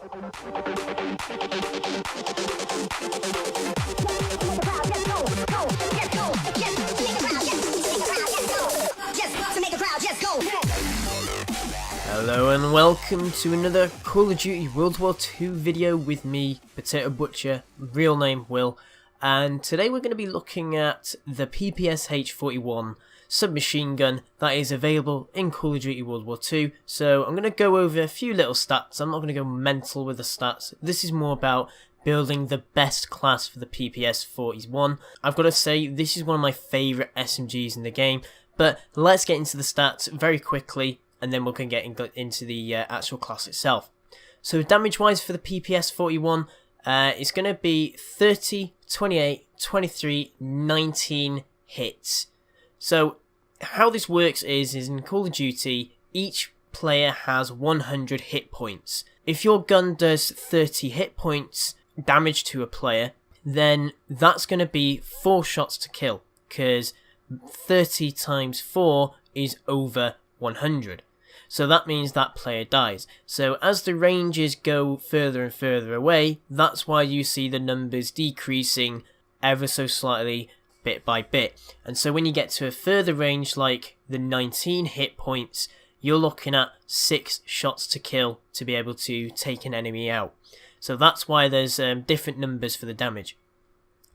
Hello and welcome to another Call of Duty World War II video with me, Potato Butcher, real name Will, and today we're going to be looking at the Ppsh-41 submachine gun that is available in Call of Duty World War II. So I'm going to go over a few little stats. I'm not going to go mental with the stats. This is more about building the best class for the Ppsh-41. I've got to say, this is one of my favourite SMGs in the game, but let's get into the stats very quickly, and then we can get into the actual class itself. So damage wise for the Ppsh-41, it's going to be 30, 28, 23, 19 hits. So how this works is in Call of Duty, each player has 100 hit points. If your gun does 30 hit points damage to a player, then that's going to be 4 shots to kill, because 30 times 4 is over 100. So that means that player dies. So as the ranges go further and further away, that's why you see the numbers decreasing ever so slightly, bit by bit. And so when you get to a further range, like the 19 hit points, you're looking at 6 shots to kill to be able to take an enemy out. So that's why there's different numbers for the damage.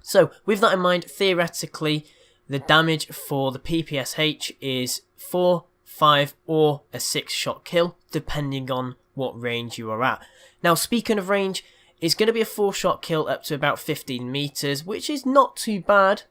So with that in mind, theoretically, the damage for the Ppsh is 4, 5 or a 6 shot kill, depending on what range you are at. Now speaking of range, it's going to be a 4 shot kill up to about 15 meters, which is not too bad.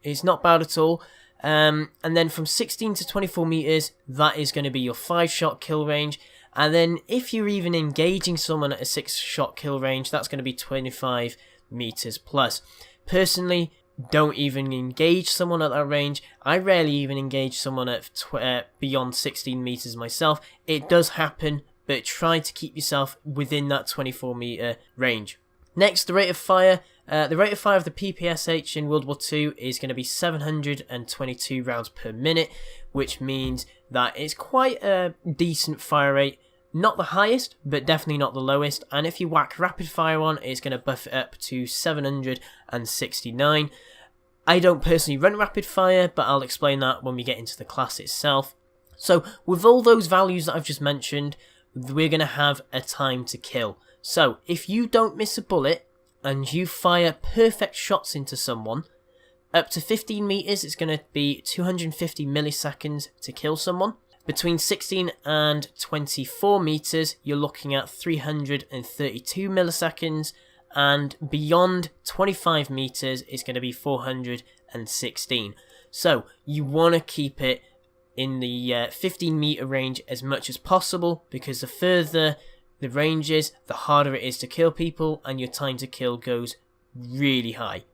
It's not bad at all. And then from 16 to 24 meters, that is going to be your 5 shot kill range. And then if you're even engaging someone at a 6 shot kill range, that's going to be 25 meters plus. Personally, don't even engage someone at that range. I rarely even engage someone at beyond 16 meters myself. It does happen, but try to keep yourself within that 24 meter range. Next, the rate of fire. The rate of fire of the Ppsh in World War II is going to be 722 rounds per minute, which means that it's quite a decent fire rate. Not the highest, but definitely not the lowest. And if you whack rapid fire on, it's going to buff it up to 769. I don't personally run rapid fire, but I'll explain that when we get into the class itself. So with all those values that I've just mentioned, we're going to have a time to kill. So if you don't miss a bullet and you fire perfect shots into someone, up to 15 meters, it's going to be 250 milliseconds to kill someone. Between 16 and 24 meters, you're looking at 332 milliseconds, and beyond 25 meters, it's going to be 416. So you want to keep it in the 15 meter range as much as possible, because the further the range is, the harder it is to kill people, and your time to kill goes really high.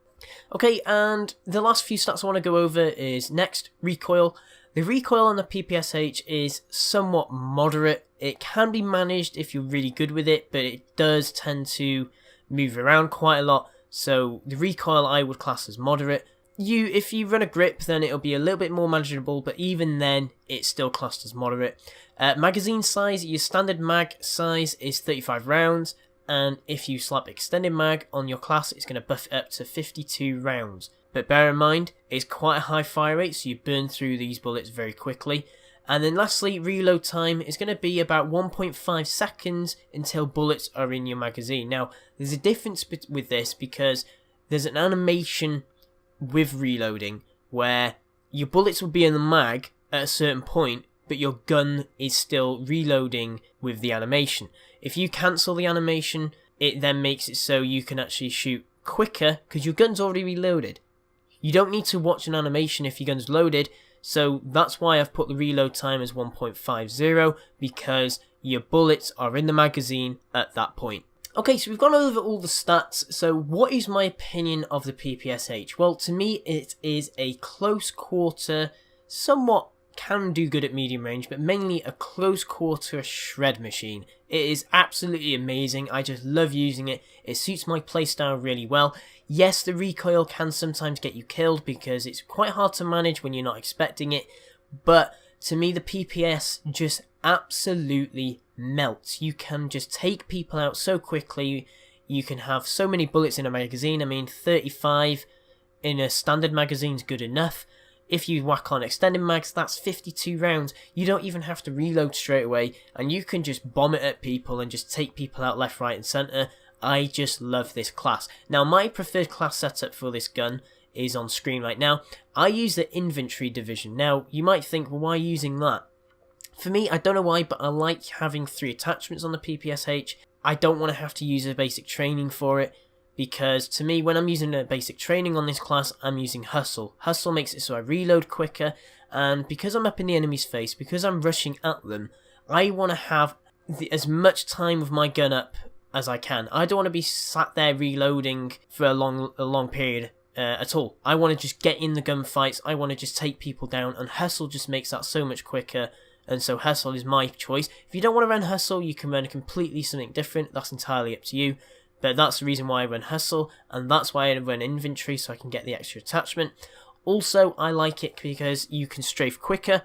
Okay, and the last few stats I want to go over is next, recoil. The recoil on the Ppsh is somewhat moderate. It can be managed if you're really good with it, but it does tend to move around quite a lot. So the recoil I would class as moderate. If you run a grip, then it'll be a little bit more manageable, but even then, it's still classed as moderate. Magazine size, your standard mag size is 35 rounds, and if you slap extended mag on your class, it's going to buff it up to 52 rounds. But bear in mind, it's quite a high fire rate, so you burn through these bullets very quickly. And then lastly, reload time is going to be about 1.5 seconds until bullets are in your magazine. Now, there's a difference with this because there's an animation with reloading where your bullets will be in the mag at a certain point, but your gun is still reloading with the animation. If you cancel the animation, it then makes it so you can actually shoot quicker because your gun's already reloaded. You don't need to watch an animation if your gun's loaded, so that's why I've put the reload time as 1.50, because your bullets are in the magazine at that point. Okay, so we've gone over all the stats. So what is my opinion of the Ppsh? Well, to me, it is a close quarter, somewhat can do good at medium range, but mainly a close quarter shred machine. It is absolutely amazing. I just love using it. It suits my playstyle really well. Yes, the recoil can sometimes get you killed because it's quite hard to manage when you're not expecting it, but to me the PPS just absolutely melts. You can just take people out so quickly. You can have so many bullets in a magazine. I mean, 35 in a standard magazine is good enough. If you whack on extended mags, that's 52 rounds. You don't even have to reload straight away, and you can just bomb it at people and just take people out left, right and centre. I just love this class. Now, my preferred class setup for this gun is on screen right now. I use the infantry division. Now, you might think, well, why using that? For me, I don't know why, but I like having 3 attachments on the PPSH. I don't want to have to use a basic training for it, because to me, when I'm using a basic training on this class, I'm using Hustle. Hustle makes it so I reload quicker, and because I'm up in the enemy's face, because I'm rushing at them, I want to have as much time with my gun up as I can. I don't want to be sat there reloading for a long period at all. I want to just get in the gunfights, I want to just take people down, and Hustle just makes that so much quicker. And so Hustle is my choice. If you don't want to run Hustle, you can run completely something different. That's entirely up to you. But that's the reason why I run Hustle, and that's why I run Infantry, so I can get the extra attachment. Also, I like it because you can strafe quicker.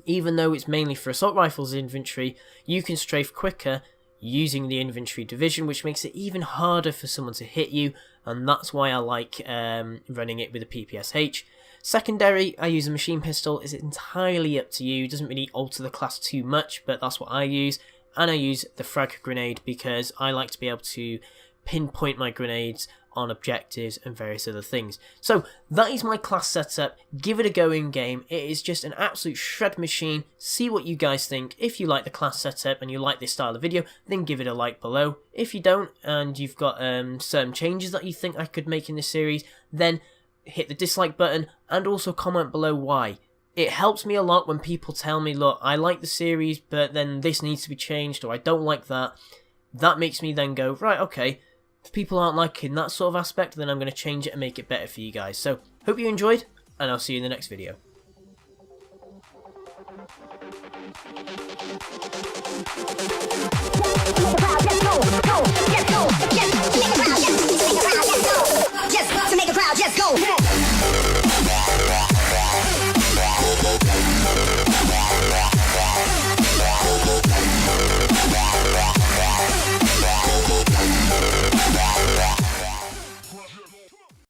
Even though it's mainly for assault rifles infantry, you can strafe quicker using the infantry division, which makes it even harder for someone to hit you, and that's why I like running it with a PPSH. Secondary, I use a machine pistol. It's entirely up to you. It doesn't really alter the class too much, but that's what I use. And I use the frag grenade because I like to be able to pinpoint my grenades on objectives and various other things. So that is my class setup. Give it a go in game. It is just an absolute shred machine. See what you guys think. If you like the class setup and you like this style of video, then give it a like below. If you don't, and you've got certain changes that you think I could make in this series, then hit the dislike button and also comment below why. It helps me a lot when people tell me, look, I like the series, but then this needs to be changed, or I don't like that. That makes me then go, right, okay, if people aren't liking that sort of aspect, then I'm going to change it and make it better for you guys. So, hope you enjoyed, and I'll see you in the next video. Let's go, let's go.